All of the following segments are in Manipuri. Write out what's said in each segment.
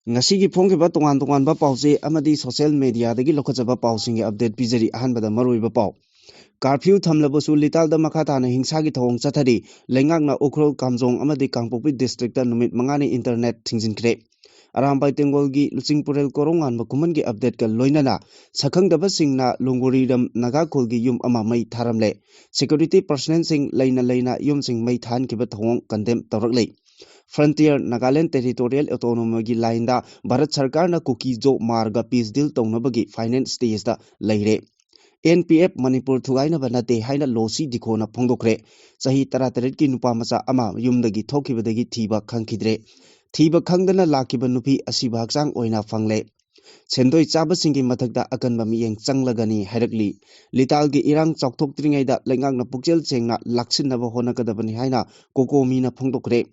Ngasigi phongkiba tongan-tonganba pause amadi social media dagi lokhajaba pausingi update pijari ahanbada maroiba pau. Curfew thamlabasu litalda makhatana hingsagi thawong chathari lengakna Ukhrul Kamjong amadi Kangpokpi districta numit mangani internet thingjinkre. Arambai Tengolgi Luchingpurel Korongan Bakumangi update ka loinana sakhangdaba singna Lunguriram Nagakolgi yum ama mai tharamle. Security personnel sing leina yum sing mai than kiba thawong condemn tawraklei. Frontier Nagaland Territorial Autonomy line da Bharat Sarkar na Kuki Jo Marga Peace Deal Tongnabagi Finance Stage da Leire. NPF Manipur Thugaina Banate Haina Losi Dikona Pongdokre. Sahi Tarataret ki nupa masa ama yumdagi thokibadagi thiba khangkidre. Thiba khangdana lakiba nupi asiba haksang oina fangle. Sendoi chaba singi mathakda akanba miyeng changlagani hairakli. Litalgi irang chokthoktringaida lengangna pukchel chengna laksinaba honakadabani haina kokomina phongdokre.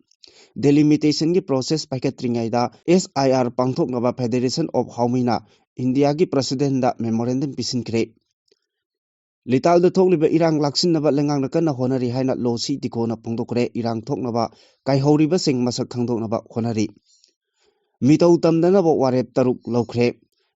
Delimitation की process paikatringaida SIR pangthoknaba Federation of Haumina India की president da memorandum pisinkre Lital da thokliba irang laksinaba lengang kana honari haina losi dikona pangdokre irang thoknaba kaihoriba sing masak khangdoknaba honari Mitau tamdanaba warep taruk lokre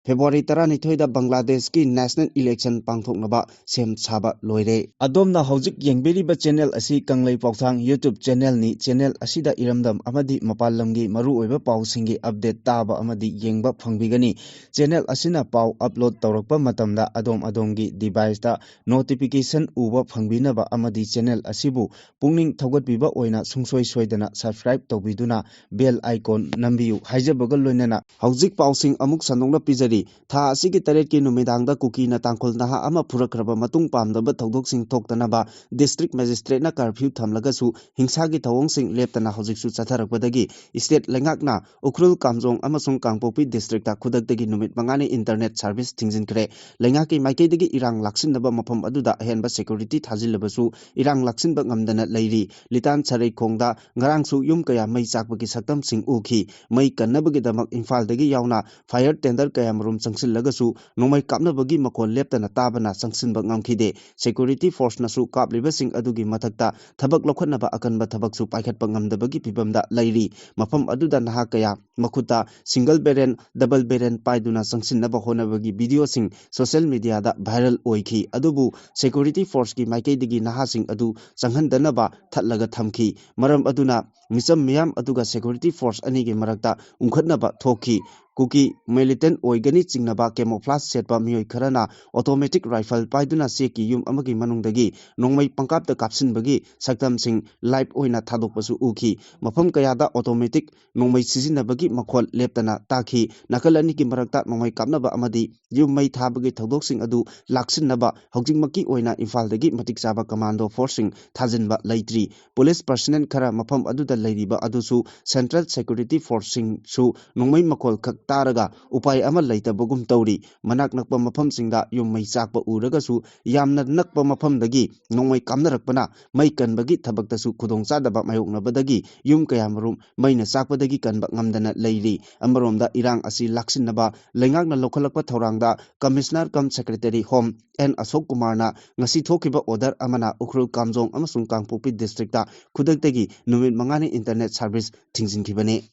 February 12 da Bangladesh ki national election pangthoknaba sem saba loire adomna hojik yengberiba channel asi kanglei pauthang YouTube channel ni channel asida iramdam amadi mapalamgi maru oiba pausingi update taba amadi yengba phangbigani channel asina pau upload tawrakpa matamda adomgi device da notification uba phangbinaba amadi channel asibu pungning thogatbiba oina sungsoi soidana subscribe tawbiduna bell icon nambiu haijabaga loinana hojik pausing amuk sanongna pijari Tha asigi taret ki numidangda kuki na tangkol naha ama purakraba matung pamdaba tawdok sing thoktanaba district magistrate na curfew thamlagasu hingsagi thawong sing leptana hojiksu chatharakpadagi state lengakna Ukhrul Kamjong amasung Kangpokpi district ta khudaktagi numit mangani internet service thingjinkre lengaki maikeidagi irang laksinaba mafam aduda ahenba security thajilabasu irang laksinba ngamdana leiri litan charei khongda ngarangsu yum kaya mai chakbagi saktam sing ukhi mai kannabagi damak Imphaldagi yauna fire tender kaya rum sangsil lagasu nomai kapna bagi makon leptana tabana sangsin bangam khide security force nasu kapliba sing adugi mathakta thabak lokhatna ba akanba thabak su paikhat pangam da bagi pibamda lairi mafam aduda naha kaya makhuta single parent double parent paiduna sangsin na ba hona bagi video sing social media da viral oikhi adubu security force ki maikei digi naha sing adu sanghandana ba thatlaga thamki maram aduna misam miyam aduga security force ani ge marakta ungkhatna ba thokhi Kuki militant oigani chingnaba camouflage setpa mioi kharana automatic rifle paiduna seki yum amagi manungdagi nongmai pangkapta kapsinbagi saktam sing live oina thadokpasu ukhi mafam kayada automatic nongmai sizinabagi makhol leptana takhi nakalani ki marakta nongmai kapnaba amadi yum mai thabagi thodok sing adu laksinaba hogjingmaki oina Imphaldagi matik chaba commando forcing thajinba leitri police personnel khara mafam aduda leiriba adusu central security forcing su nongmai makhol taraga upai ama leita bogum tauri manak nakpa mafam singda yum mai chakpa uragasu yamna nakpa mafam dagi nongmai kamnarakpana mai kanbagi thabakta su khudong chadaba mayoknabadagi yum kayamarum maina chakpa dagi kanba ngamdana leiri amaromda irang asi laksinaba lengakna lokhalakpa thorangda commissioner cum secretary home N Ashok Kumar na ngasi thokiba order amana Ukhrul Kamjong amasung Kangpokpi district ta khudaktagi numit mangani internet service thingjinkibane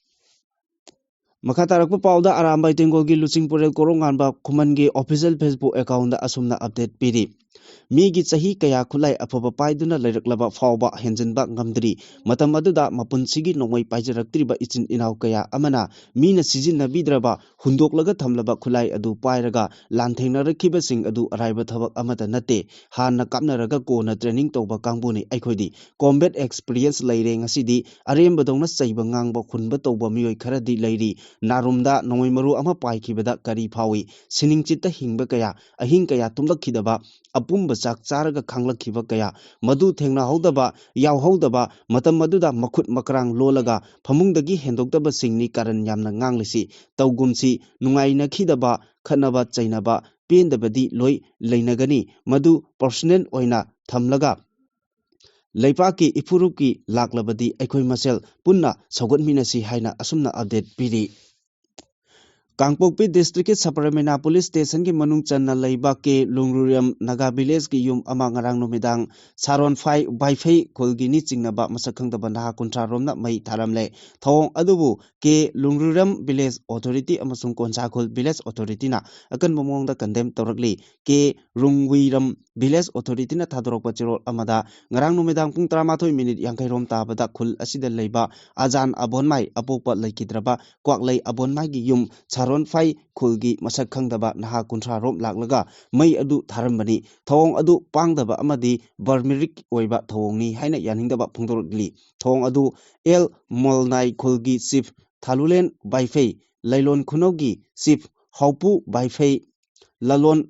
Makatarakpa pauda Arambai Tengolgi Luchingpurel Koronganba Khumangi official Facebook account da asumna update piri Migi chahi kaya khulai afaba paiduna leiraklaba fawba henjinba ngamdri matam aduda mapunsigi nongmai paijaraktriba ichin inau kaya amana mina sizinnabidraba hundoklaga thamlaba khulai adu pairaga lanthengnarakhiba sing adu araiba thabak amata nate hanna kapnaraga kona training tawba kangbuni aikhodi combat experience leire ngasidi arembadongna chaiba ngangba khunba tawba mioi kharadi leiri narumda nongmai maru ama paikhibada kari phawi siningchitta hingba kaya ahing kaya tumlakhidaba apumba chak charaga khanglakhiba kaya madu thengna hodaba yaw hodaba matam maduda makhut makrang lolaga phamungdagi hendokdaba singni karan yamna nganglisi tawgumsi nungaina khidaba khanaba chainaba pendabadi loi leinagani madu personal oina thamlaga Leipaki ipuruki laklabadi aikhoi masel punna saugatminasi haina asumna update piri Kangpokpi district ki Saparamena police station ki manung channa leiba ke Lungruriam Naga village ki yum ama ngarang numidang Saron Phai Baifei khulgi ni chingnaba masakhang da bana kuntra romna mai tharamle thong adubu ke Lungruriam village authority amasung Konsa khul village authority na akan momong da condemn torakli ke Rungwiram village authority na thadorok pachirol amada ngarang numidang pung 13 minute yangkai rom tabada khul asida leiba Ajan Abonmai apokpa laikidraba kwaklei Abonmai gi yum Saron Phai khulgi masak khangdaba naha kuntra rom laklaga mai adu tharambani thong adu pangdaba amadi barmeric oiba thongni haina yaningdaba phungdorgli thong adu el molnai khulgi chief Thalulen Baifei Lailon Khunogi chief Haupu Baifei Lalon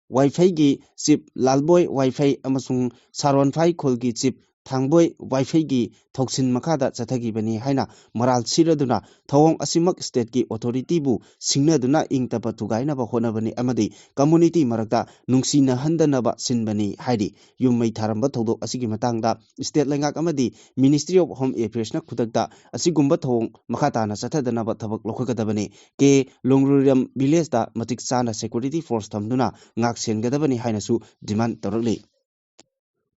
Waifei gi chief Lalboy Waifei amasung Saron Phai khulgi chief Thangboy Waifei gi thoksin makada chathagibani haina maral siraduna thawong asimak state ki authority bu singnaduna ingtapa tugaina ba honabani amadi community marakta nungsina handana ba sinbani haidi yummai tharamba thodok asigi matangda state lengak amadi Ministry of Home Affairs na khudakta asigumba thawong makata na chathadana ba thabak lokhagadabani ke Lungruriam village da matik chana security force thamduna ngak sengadabani haina su demand torokli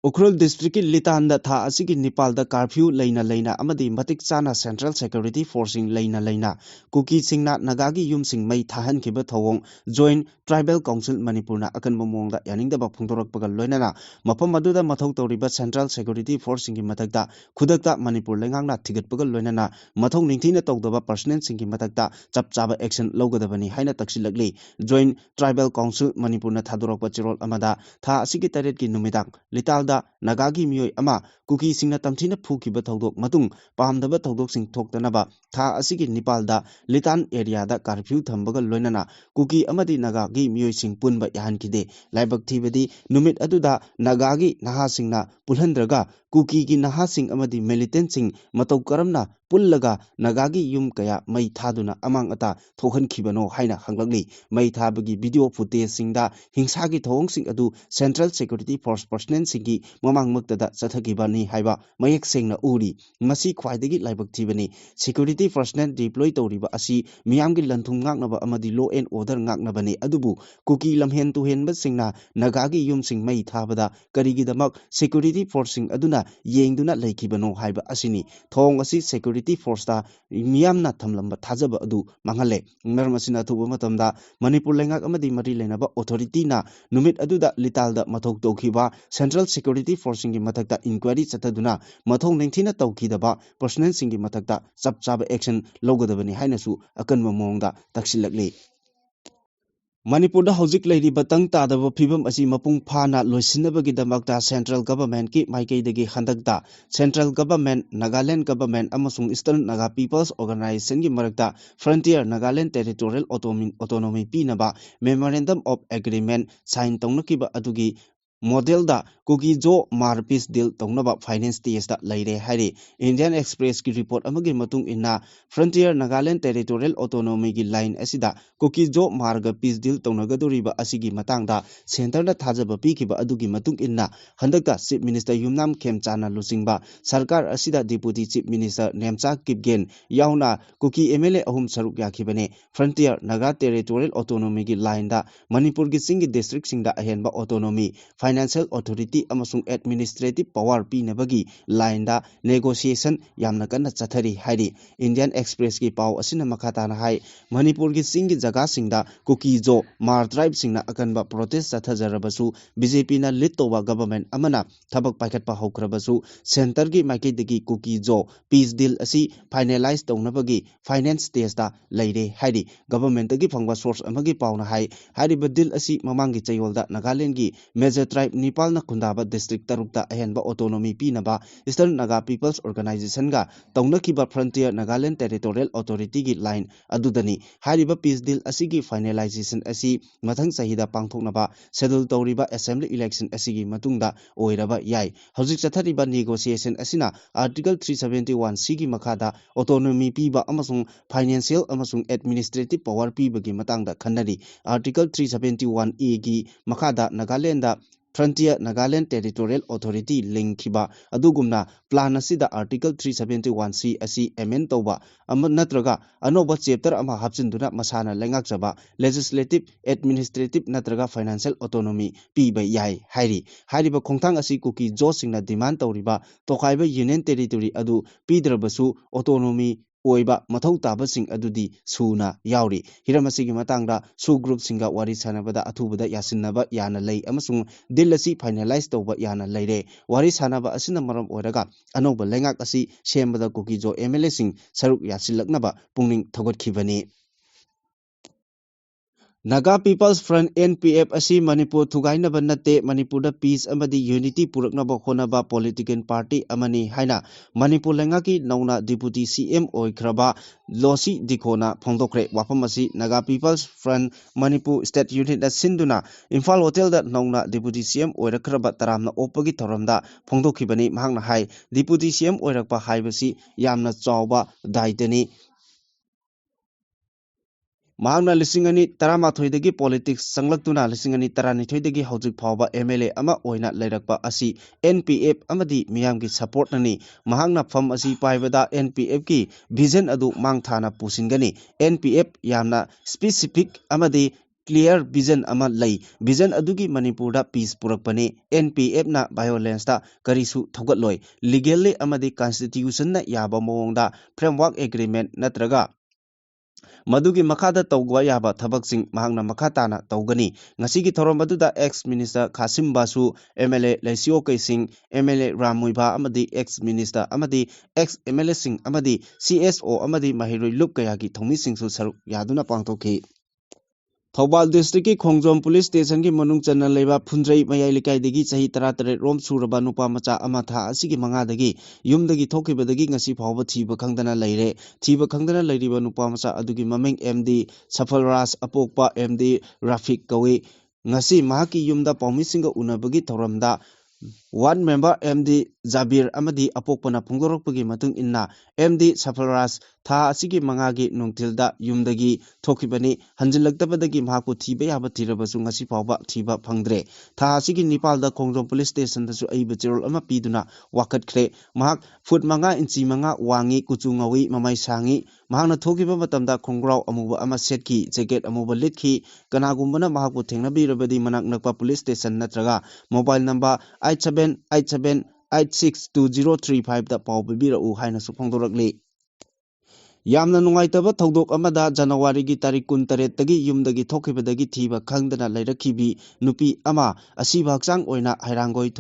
Ukhrul district ki Litanda tha asigi Nepal da curfew leina amadi matik chana central security forcing leina kuki singna nagagi yum sing mai thahan khiba thawong joint tribal council Manipur na akan momong da yaning da ba phungdorak pagal loinana mapam aduda mathau tawriba central security forcing ki matakta khudakta Manipur lengang na thigat pagal loinana mathau ningthina tawdaba personnel sing ki matakta chapchaba action logadabani haina taksilakli joint tribal council Manipur na thadorak pa chirol amada tha asigi taret ki numidang lital Nagagi Miyoi Ama Kuki Singna Tamchina Puki Batodok Matung Pam the Batodok Sing Toktanaba Tha Asigi Nepalda Litan area da curfew Tambaga Loinana Kuki Amadi Nagagi Miyoi Sing Punba Yahankide Laibak Tibedi Numit Aduda Nagagi Naha Singna Pulhandraga Kuki ki Naha Sing Amadi Militant Sing Matok Karamna Pullaga Nagagi Yum Kaya Mai Thaduna Amang Ata Thohan Kibano Haina Hanglagli Mai Thabagi video footage Singda Hingsagi Thong Sing Adu Central Security Force Personnel Singi Mamang Muktada Sathagibani Haiba Mayek Singna Uri Masi Khwaidagi Laibak Tibani Security Personnel deploy Toriba Asi Miamgi Lanthung Ngaknaba Amadi Law and Order Ngaknabani Adubu Kuki Lamhen to Henba Singna Nagagi Yum Sing Mai Thabada Karigidamak Security Forcing Aduna Yengduna Laikibano Haiba Asini Thong Asi Security Force da Miamna Thamlamba Thajaba Adu Mangale Mermasina Tuba Matamda Manipur Lengak Amadi Mari Lenaba Authority na Numit Aduda Litalda Matok Tokiba Central Security Forcing ki matakta inquiry chataduna mathong ningthina tawkidaba personnel singi matakta chapchaba action logadabani hainasu akanma mongda taksilakli Manipur da hojik leiri batang tadaba phibam asi mapung phana loisinabagi damakta central government ki maikaidagi handakta central government Nagaland government amasung Eastern Naga People's Organization ki marakta Frontier Nagaland Territorial Autonomy pinaba memorandum of agreement sign tongnakiba adugi Model da Kuki Jo Mar Peace Deal Tongnaba Finance TS da Laire Hari Indian Express ki report amagi matung inna Frontier Nagaland Territorial Autonomy ki line asida Kuki Jo Marga Peace Deal Tongnagaduriba asigi matangda center da thajaba pikiba adugi matung inna handakta Chief Minister Yumnam Khemchana Lusingba Sarkar asida Deputy Chief Minister Nemcha Kipgen yauna Kuki MLA ahum saruk yakhibane Frontier Naga Territorial Autonomy ki line da Manipur ki singi district singda ahenba autonomy Financial Authority amasung Administrative Power pinabagi line da negotiation yamna kanna chathari hairi Indian Express ki pau asina makata na hai Manipur ki singi jaga singda Kuki Jo Mar tribe singna akanba protest chathajarabasu BJP na lead toba government amana thabak paikhatpa hokrabasu center ki maikidagi Kuki Jo peace deal asi finalize townabagi finance stage da leire hairi government gi phangba source amagi pau na hai hariba deal asi mamangi chayolda Nagaland gi major tribe Nepal na Khundaba district tarukta ahenba autonomy pinaba Eastern Naga People's Organization ga tongnakiba Frontier Nagaland Territorial Authority gi line adudani hariba peace deal asigi finalization asi mathang sahida pangthoknaba schedule tawriba assembly election asigi matungda oiraba yai hojik chathariba negotiation asina article 371 sigi makada autonomy piba amasung financial amasung administrative power piba gi matangda khanari article 371 a gi makada Nagaland da Frontier Nagaland Territorial Authority linkhiba adugumna plan asida Article 371C asi amend tawba natraga anoba chapter ama hapchinduna masana lengakjaba legislative administrative natraga financial autonomy piba yai hairi hariba khongthang asi kuki jo singna demand tawriba tokhaiba union territory adu pidrabasu autonomy oiba mathau tabasing adudi suna yauri hiramasigi matangda su group singa wari sanabada athubada yasinnaba yana lei amasung deal asi finalize tawba yana leire wari sanaba asina maram oiraga anoba lengak asi sembada kuki jo MLA sing saruk yasilaknaba pungning thogot-khibani Naga People's Front NPF asi Manipur thugainaba natte Manipurda peace amadi unity puraknaba honaba political party amani haina Manipur lengaki nauna deputy CM oikraba Losi Dikhona phongdokre wafam asi Naga People's Front Manipur State Unit da sinduna Imphal Hotel da nauna deputy CM oirakraba taramna opagi thoramda phongdokhibani mahangna hai deputy CM oirakpa haibasi yamna chawba daitani Mahangna lisingani taramathoidagi politics sanglakduna lisingani taranithoidagi hojik phawba MLA ama oina leirakpa asi NPF amadi miyamgi support nani mahangna pham asi paibada NPF ki vision adu mangthana pusingani NPF yamna specific amadi clear vision ama lei vision adugi Manipurda peace purakpani NPF na violence ta karisu thogatloi legally amadi constitution na yaba mawongda framework agreement natraga Madugi Makada Tawgwa Yaba Tabaksing Mahangna Makatana Tawgani, Nasigi Toromaduda ex Minister Kasim Basu, MLA Laisio Kaising, MLA Ramuiba Amadi ex Minister Amadi ex MLA Sing Amadi CSO Amadi Mahirui Lup Kayagi Thomi Sing Saruk Yaduna Pangtoki. Thobal District Khongjom Police Station ki manung channa leba phunjai mayai likai degi chahi 13 rom suraba nupa macha ama tha asigi manga degi yumdagi thokibadagi ngasi phawba thiba khangdana leire thiba khangdana leiriba nupa macha adugi mameng MD Safalras apokpa MD Rafik kawi ngasi mahaki yumda paumisinga unabagi thoramda one member MD Jabir amadi apokpana phungdorokpagi matung inna MD Safalras tha asigi mangagi nungtilda yumdagi thokibani hanjilaktabadagi mahaku thiba yaba thirabasu ngasi phawba thiba phangdre tha asigi Nepalda Khongjom Police Station dasu aiba cherol ama piduna wakatkhre mahak foot manga inchi manga wangi kuchungawi mamai sangi mahakna thokiba matamda khongrau amuba ama setki jacket amuba litki kanagumbana mahaku thengnabirabadi manak nakpa police station natraga mobile number 8787862035 da paw bibirau haina su phongdorakli Yamna nungaitaba thodok amada January gi tarik 19 tagi yumdagi thokibadagi thiba khangdana leirakhibi nupi ama asiba hakchang oina hairangoi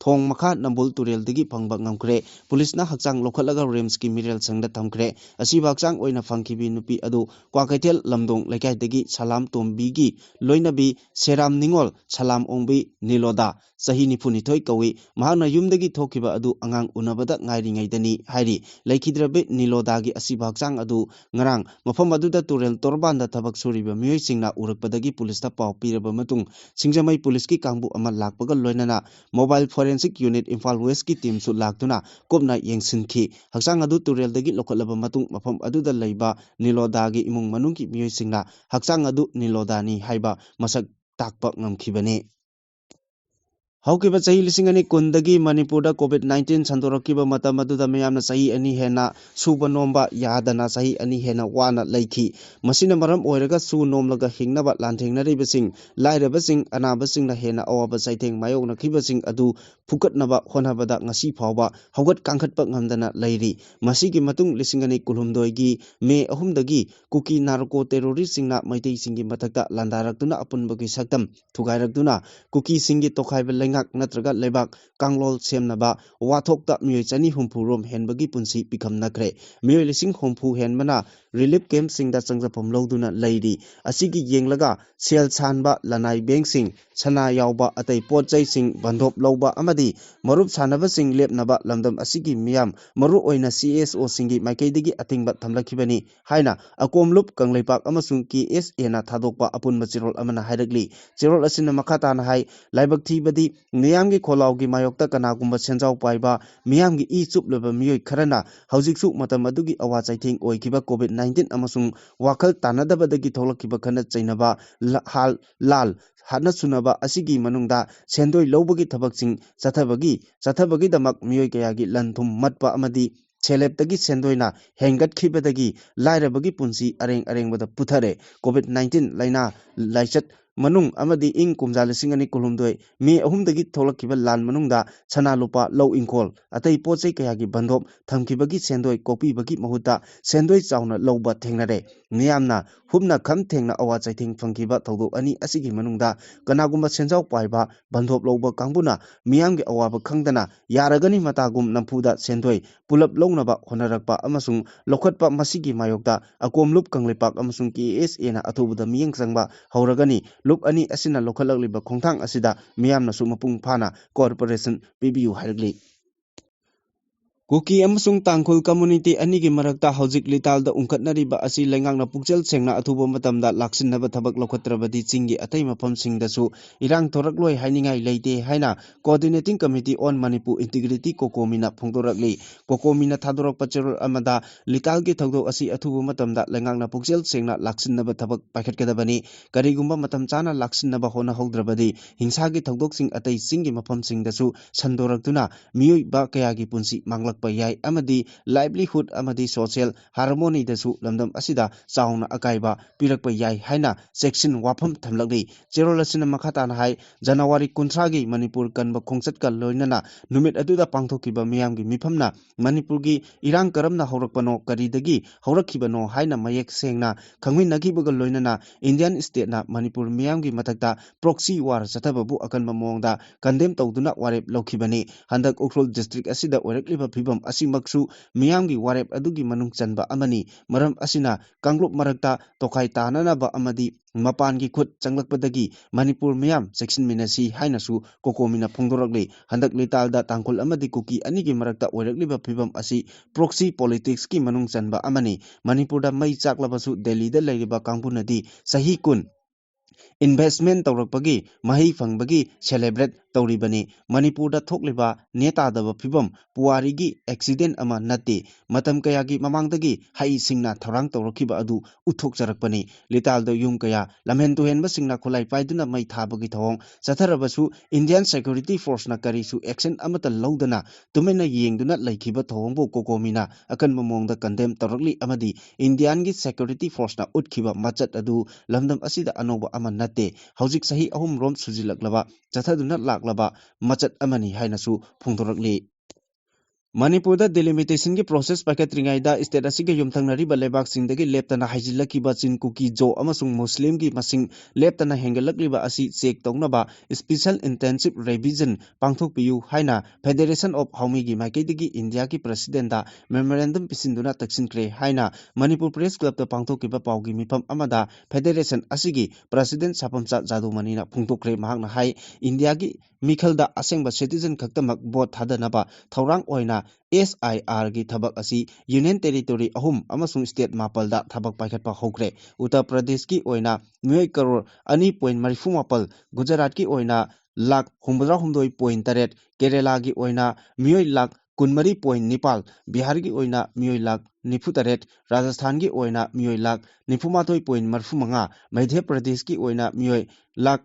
thong makha nambul turel dagi phangba ngamkre police na hakchang lokhalaga rems ki mirel sangda thamkre asiba hakchang oina phangkibi nupi adu Kwakaithel lamdong lekai dagi salam tombi gi loinabi seram ningol salam ongbi niloda sahi niphunithoi kawi mahana yumdagi thokiba adu angang unabada ngairi ngaidani hairi laikhidrabe niloda gi asiba hakchang adu ngarang mafam aduda turel torbanda thabak suriba miyoi singna urakpadagi police ta paw piraba matung singjamai police ki kangbu ama lakpaga loinana mobile forensic unit Imphal West ki team su laktuna kopna yengsinki hakchang adu turel dagi lokhalaba matung mafam aduda leiba niloda gi imung manung ki miyoi singna hakchang adu nilodani haiba masak takpa ngamkhibani Haukiba chahi lisingani kundagi Manipurda COVID-19 sandorakiba matam aduda mayamna chahi ani hena suba nomba yadana chahi ani hena wana laiki masina maram oiraga su nomlaga hingnaba lanthengnaribasing lairabasing anabasing na hena awaba chaitheng mayokna khibasing adu phukatnaba honabada ngasi phawba haugat kangkhatpa ngamdana lairi masigi matung lisingani kulhumdoi gi me ahumdagi kuki narco terrorist singna maitei singi mathakta landarakduna apunbagi saktam thugairakduna kuki singi tokhaiba ngak natraga lebak kanglol semnaba wathokta miyoi chani humpu rom henbagi punsi pikamnakre miyoi lising humpu henmana relief camp singda changjapam loduna leiri asigi yenglaga sel chanba lanai bank sing sana yawba atai potchai sing bandhop lawba amadi marup sanaba sing lepnaba lamdam asigi miyam maru oina CSO singi maikaidagi atingba thamlakhibani haina akomlup kangleipak amasung KSA na thadokpa apunba chirol amana hairagli chirol asina makata na hai laibak thibadi Miyamgi Kolaugi Mayokta Kanagumba Senjau Paiba, Miyamgi E Chupleba Miyoi Karana, Haujiksu Matamadugi Awa Chaiting Oikiba COVID-19 COVID-19 amasung wakal tanadabadagi tholakkiba khana chainaba hal lal hana sunaba asigi manungda sendoi lobagi thabaksing chathabagi damak miyoi kayagi lanthum matpa amadi Chelep sendoina hengat khibadagi lairabagi punsi areng bada puthare COVID-19 laina laichat manung amadi ing kumja lising ani kulumdoi mi ahumdagi tholakkiba lan manungda chana lupa low inkol atai pochei kayagi bandop thamkibagi sendoi kopibagi mahuta sendoi chauna lowba thengnare miyamna humna kham thengna awa chaithing phangkiba thawdok ani asigi manungda kanagumba senjau paiba bandop lowba kangbuna miyamgi awaba khangdana yaragani matagum nampuda sendoi pulap lownaba honarakpa amasung lokhatpa masigi mayokta akomlup kanglepak amasung KSA na athubuda miyeng sangba hauragani lup ani asina lokhalakliba khongthang asida miyamna su mapung phana corporation PBU hairagli Kuki amasung tangkhul community anigi marakta hojik litalda ungkhatnariba asi lengangna pukchel sengna athuba matamda laksinnaba thabak lokhatrabadi chingi atai maphamsingdasu irang thorakloi hainingai leite haina coordinating committee on Manipur integrity kokomina phongdorakli kokomina thadorakpa cherol amada litalgi thawdok asi athuba matamda lengangna pukchel sengna laksinnaba thabak paikhatkadabani karigumba matam chana laksinnaba hona haudrabadi hingsagi thawdoksing atai chingi maphamsingdasu sandoraktuna miyoi ba kayagi punsi manglak Yai amadi livelihood amadi social harmony dasu lamdam asida chauna akaiba pirakpa yai haina section wafam thamlakli cherolasina makhata na hai January 30 gi Manipur kanba khongchat ka loinana numit aduda pangthokiba miyamgi mifamna Manipurgi irang karamna horakpano karidagi horakhibano haina mayek sengna khangminagibaga loinana Indian state na Manipur miyamgi matakta proxy war chathababu akanba mongda condemn tawduna warep lokhibani handak Ukhrul district asida oirakliba asimaksu miyamgi warep adugi manung chanba amani maram asina kanglup marakta tokai tananaba amadi mapangi khut changlakpadagi Manipur miyam section minasi hainasu kokomina phongdorakli handak litalda tangkul amadi kuki anigi marakta oirakliba phibam asi proxy politics ki manung chanba amani Manipurda mai chaklabasu Delhi da leiriba kangbunadi sahi kun investment tawrakpagi mahi fangbagi celebrate tawribani Manipurda thokliba netadaba phibam puarigi accident ama nate matam kayagi mamangdagi hai singna tharang tawrakhiba adu uthokjarakpani litalda yum kaya lamhen tuhenba singna khulai paiduna mai thabagi thawong chatharabasu Indian security force na karisu action amata lawdana tumena yengduna laikhiba thawongbo kokomina akan mamongda condemn tawrakli amadi Indian gi security force na utkhiba machat adu lamdam asida anoba ama nate hojik sahi ahum rom sujilaklaba chathaduna laklaba machat amani hainasu phongdorakli Manipurda delimitation ki process paikhatringaida state asige yumthangnariba lebaksingdagi leptana haijilakiba chinkuki jo amasung muslim gi masing leptana hengalakliba asi check tawnaba special intensive revision pangthokpiu haina Federation of Haumi gi maikaidagi India ki president da memorandum pisinduna taksinkre haina Manipur Press Club ta pangthokiba paugi mifam amada Federation asigi president Sapamcha Jadumani na phungtokre mahakna hai India gi mikhalda asengba citizen khaktamak vote thadanaba thaurang oina SIR gi thabak asi Union Territory ahum amasung state mapalda thabak paikhatpa hokre Uttar Pradesh ki oina miyoi crore 2.34 Gujarat ki oina lakh 62.8 Kerala gi oina miyoi lakh 13.9 Bihar gi oina miyoi lakh 98 Rajasthan gi oina miyoi lakh 93.35 Madhya Pradesh ki oina miyoi lakh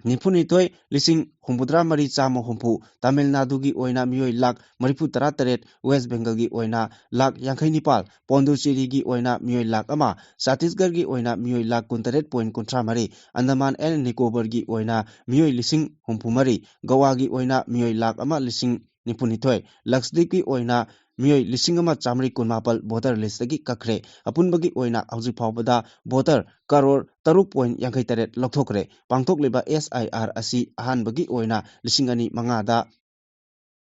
Nipunitoi lising humbudra mari chama humpu Tamil Nadu gi oina miyoi lakh maripu tararet West Bengal gi oina lakh yankhai nipal Pondicherry gi oina miyoi lakh ama Chhattisgarh gi oina miyoi lakh kuntaret.3 Andaman and Nicobar gi oina miyoi lising humpu mari Goa gi oina miyoi lakh ama lising nipunitoi Lakshadweep gi oina miyoi lising ama chamri kunmapal voter list gi kakre apunbagi oina hauji phawbada voter crore 3.58 lokthokre pangthokliba SIR asi ahanbagi oina lising ani mangada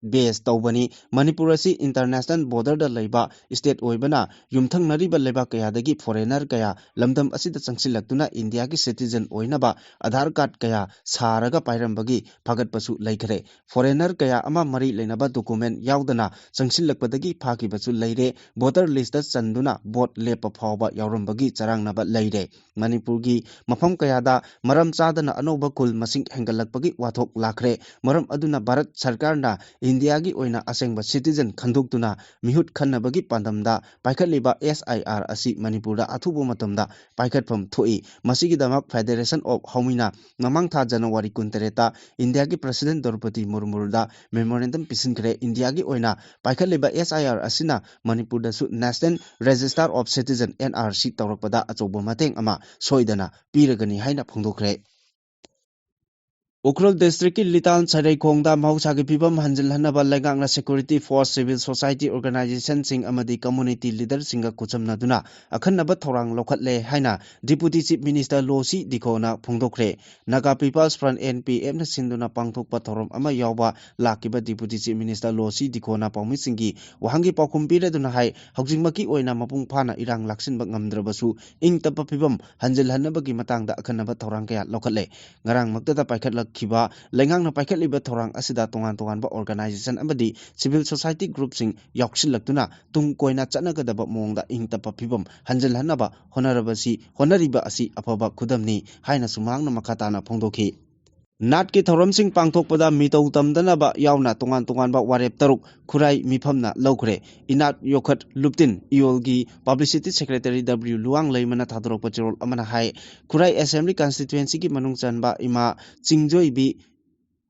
base tawbani Manipur asi international border da leiba state oibana yumthangnariba leiba kaya dagi foreigner kaya lamdam asida changsilaktuna India ki citizen oinaba Aadhaar card kaya saraga pairambagi phagatpasu leikhare foreigner kaya ama mari leinaba document yaudana changsilakpadagi phakibasu leire voter list da chanduna vote lepa phawba yaurambagi charangnaba leire Manipur gi mafam kaya da maram chadana anoba kul masing hengalakpagi wathok lakhre maram aduna Bharat Sarkar na India gi oina asengba citizen khanduk tuna mihut khannabagi pandamda paikhatliba SIR asi Manipur da athubu matamda paikhatpham thoi masigi damak Federation of Homina ngamang tha January 23 India gi President Draupadi Murmu da memorandum pisinkre India gi oina paikhatliba SIR asina Manipur da su National Register of Citizen NRC tawrakpada achoba mateng ama soidana piragani haina phongdokre Ukhrul District ki Litan Sarai Khongda Mahusagi Pibam Hanjil Hanaba Lengakna Security Force Civil Society Organization Sing Amadi Community Leader Singa Kuchamna Duna Akhanaba Thorang Lokhatle Haina Deputy Chief Minister Losi Dikona Phongdokre Naga People's Front NPM na Sinduna Pangthokpa Thorom ama yawba lakiba Deputy Chief Minister Losi Dikona Pawmi Singi Wahangi Paukumpire Duna Hai Haujingmaki Oina Mapung Phana Irang Laksin Ngamdrabasu Ing Tapa Pibam Hanjil Hanabagi Matangda Akhanaba Thorang Kaya Lokhatle Ngarang Magdada Paikhat Kiba lengang na paikhat liba thorang asida tongan ba organization amadi civil society group sing yaksil laktuna tung koina chanagadaba mongda ingtapa phibam hanjal hanaba honariba asi afaba khudamni haina sumang na makhatana phongdokhi Nat ki thoram sing pangthokpada mitau tamdanaba yauna tongan ba warep taruk khurai mifamna lokre inat yokhat luptin iolgi publicity secretary W Luang leimana thadrok pachirol amana hai khurai assembly constituency ki manung chanba ima chingjoi bi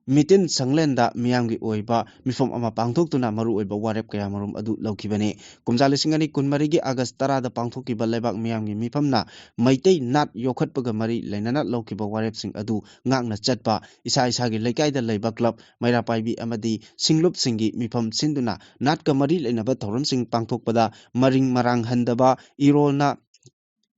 Mitin Sanglenda Miamgi Oiba Mifom ama Pangthokuna Maru Oiba Warep Kaya Marum Adu Laukibane Kumjali Singani Kunmarigi August Tara the Pangthokiba Lebak Miamgi Mifamna Maitei Nat Yokhat Pagamari Lenana Laukiba Warep Sing Adu Ngangna Chatpa Isa Isagi Lekai the Labor Club Maira Paibi Amadi Singlup Singi Mifam Sinduna Nat Kamari Lenaba Thoram Sing Pangthokpada Maring Marang Handaba Irolna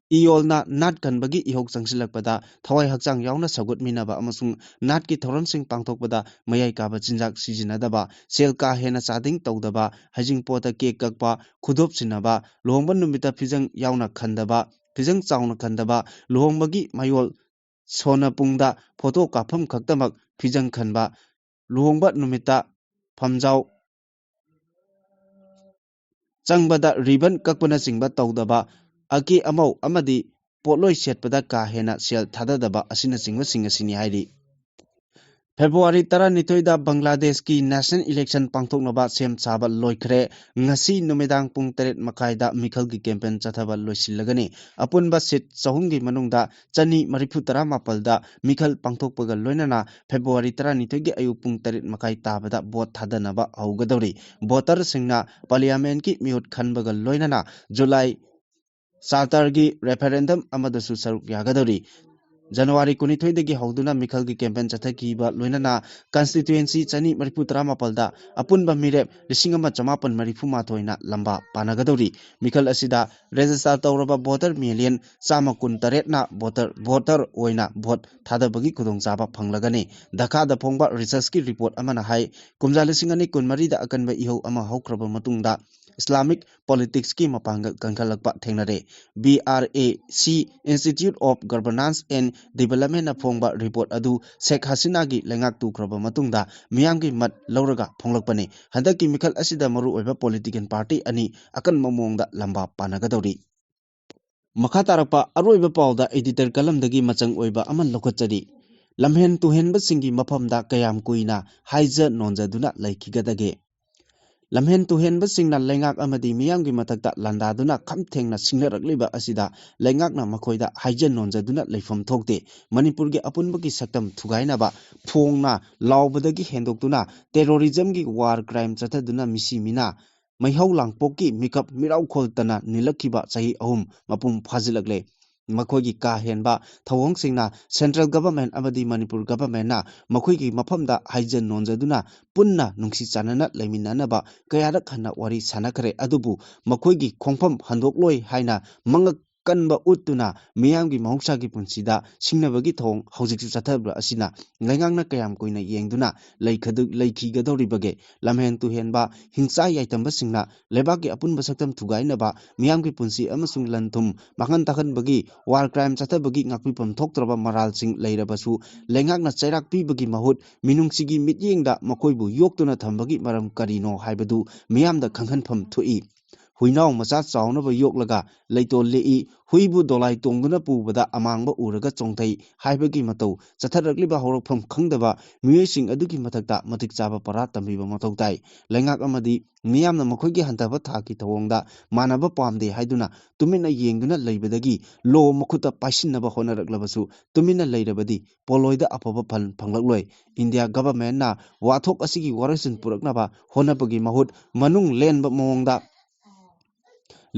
Iolna Nat Kanbagi Ihok Sangsilakpada Thawai Hakchang Yauna Sagut Minaba Amasung Nat ki Thoram Sing Pangthokpada Mayai Kaba Chinjak Sijinadaba Sel Ka Hena Sading Tawdaba Hajing Pota Ke Kakpa Khudop Sinaba Lohongban Numita Phijang Yauna Khandaba Phijang Chauna Khandaba Lohongbagi Mayol Sona Pungda Photo Kapham Khaktamak Phijang Khanba Lohongba Numita Phamjau Changbada Ribbon Kakpana Singba Tawdaba Aki Amau Amadi Potloi Setpada Ka Hena Sel Thadadaba Asina Singwa Singasini Haidi February 12 da Bangladesh ki National Election Pangthoknaba Sem Chaba Loikre Ngasi Numedang Pung 3 Makaida Mikhal ki campaign chathaba loisilagani Apunba Sit Sahumgi Manungda Chani Marifu 18 da Mikhal Pangthokpaga Loinana February 12 gi Ayu Pung 3 Makai Tabada Vote Thadanaba Haugadori Voter Singna Parliament ki Miut Khanbaga Loinana July Sartargi referendum amadasu saruk yagadori January 22 dagi hauduna Mikhal gi campaign chathaki loinana constituency chani mariputra mapalda apunba mirep lisingama chamapan marifuma thoina lamba panagadori Mikhal asida register tawraba voter million chama kun taret na voter oina vote thadabagi kudong chaba phanglagani Dhaka da phongba research ki report amana hai kumja lisingani kunmari da akanba ihau ama haukraba matungda Islamic Politics ki mapanga kangkhalakpa thengnare BRAC Institute of Governance and Development na phongba report adu Sheikh Hasina gi lengak tukraba matungda miyamgi mat lauraga phonglakpani handaki Mikhal asida maru oiba political party ani akan mamongda lamba panagadori makha tarakpa aroiba pawda editor kalamdagi machang oiba aman lokachari lamhen tuhenba singi mafamda kayam kuina haija nonjaduna laikhigadage Lamhen tuhenba singna lengak amadi miyamgi matakta landaduna khamthengna singlarakliba asida lengakna makhoida haijan nonjaduna leifam thokte Manipurgi apunbagi saktam thugainaba phongna laubadagi hendoktuna terrorism gi war crime chathaduna misi mina maihau langpokki mikap mirau kholtana nilakhiba chahi ahum mapum phajilakle Makhogi ka henba thawong singna central government amadi Manipur government na makhogi mafamda haijan nonjaduna punna nungsi chanana leiminanaba kayarak hana wari sanakare adubu makhogi khongpham handokloi haina mangak kanba utuna miyamgi mahungsagi punsida singnabagi thong hojik chathabra asina laingangna kayam koina yengduna leikhigadoribage lamhen tu henba hingsa yaitamba singna lebaki apunba saktam thugainaba miyamgi punsi amasung lanthum mahan takhan bagi war crime chathabagi ngakpipam thoktraba maral sing leirabasu lengakna chairak pibagi mahut minungsigi mityengda makoibu yoktuna thambagi maram karino haibadu miyamda khanghanpham thui huinao macha chaunaba yoklaga leitol lei huibu dolai tongduna pubada amangba uraga chongthai haibagi matau chatharakliba horokpham khangdaba miyoising adugi mathakta matik chaba para tambiba mathau tai lengak amadi miyamna makhoigi hantaba thaki thawongda manaba pamde haiduna tumina yengduna leibadagi lo makhuta paisinaba honaraklabasu tumina leirabadi poloida afaba phal phanglakloi India government na wathok asigi warasin puraknaba honabagi mahut manung lenba mawongda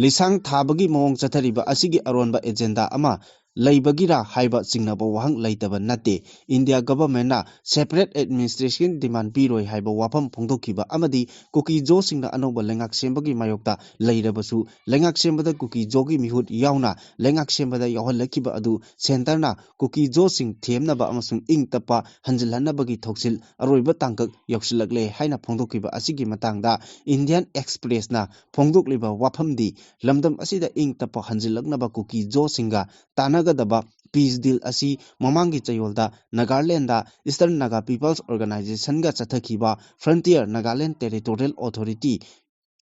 lisang thabagi mawong chathariba asigi aronba agenda ama leibagira haiba chingnaba wahang leitaba nate India government na separate administration demand piroi haiba wafam phongdokhiba amadi kuki jo singna anoba lengak sembagi mayokta leirabasu lengak sembada kuki jogi mihut yauna lengak sembada yawhalakiba adu center na kuki jo sing themnaba amasung ingtapa hanjilhanabagi thoksil aroiba tangkak yoksilakle haina phongdokhiba asigi matangda Indian Express na phongdokliba wafamdi lamdam asida ingtapa hanjilaknaba kuki jo singa tanagadaba peace deal asi mamangi chayolda Nagaland da Eastern Naga People's Organization ga chathakhiba Frontier Nagaland Territorial Authority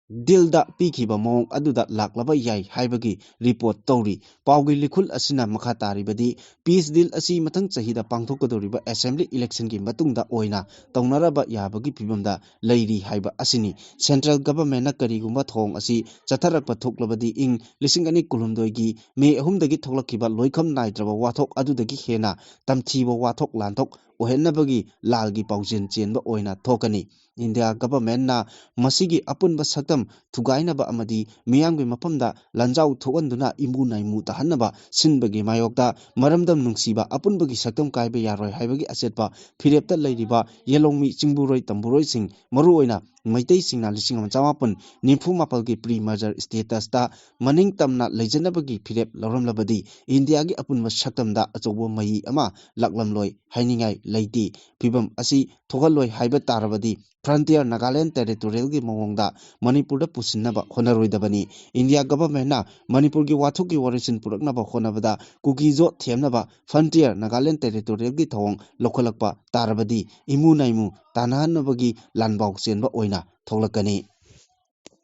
deal da pikhiba mong aduda laklaba yai haibagi report tawri pawgi likhul asina makha taribadi peace deal asi mathang chahida pangthokadoriba assembly election gi matungda oina tawnaraba yabagi pibamda leiri haiba asini central government na karigumba thong asi chatharakpa thoklabadi ing lisingani kulumdoi gi me ahumdagi thoklakhiba loikham naidraba wathok adudagi hena tamthiba wathok lanthok ohennabagi lalgi paujin chenba oina thokani India government na masigi apunba saktam thugainaba amadi miyamgi mapamda lanjau thoganduna imu naimu tahannaba sinbagi mayokta maramdam nungsiba apunbagi saktam kaiba yaroi haibagi achetpa phirepta leiriba yelongmi chingburoi tamburoi sing maru oina maitai singna lising chamapun nimfu mapalgi pre merger status ta maning tamna leijanabagi phirep lauramlabadi India gi apunba saktamda achobo mai ama laklamloi hainingai leiti phibam asi thogaloi haiba tarabadi Frontier Nagaland Territorial gi mawongda Manipur da pusinnaba honaroidabani India government na Manipur gi wathok gi warisin puraknaba honabada kukijo themnaba Frontier Nagaland Territorial gi thawong lokholakpa tarabadi imu naimu tanahannabagi lanbaw chenba oina thoglakani